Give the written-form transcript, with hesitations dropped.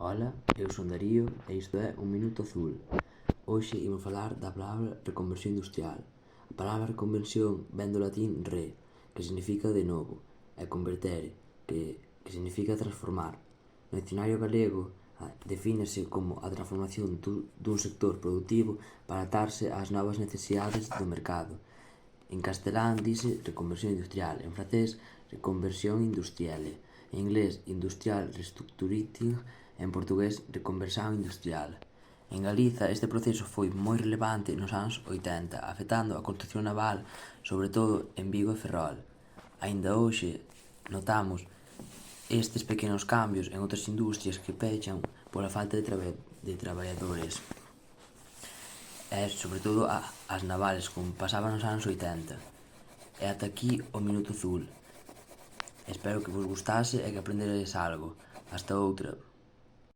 Ola, eu son Darío e isto é Un Minuto Azul. Hoxe imos falar da palabra reconversión industrial. A palabra reconversión ven do latín re, que significa de novo, e convertere, que significa transformar. No dicionario galego defínese como a transformación dun sector productivo para adaptarse ás novas necesidades do mercado. En castelán dice reconversión industrial, en francés reconversión industrielle, en inglés industrial restructuring, en portugués reconversión industrial. En Galiza este proceso foi moi relevante nos anos 80, afectando a construción naval, sobre todo en Vigo e Ferrol. Aínda hoxe notamos estes pequenos cambios en outras industrias que pechan pola falta de traballadores. E sobre todo as navales, como pasaba nos anos 80. E ata aquí o Minuto Azul. Espero que vos gustase e que aprenderedes algo. Hasta outra.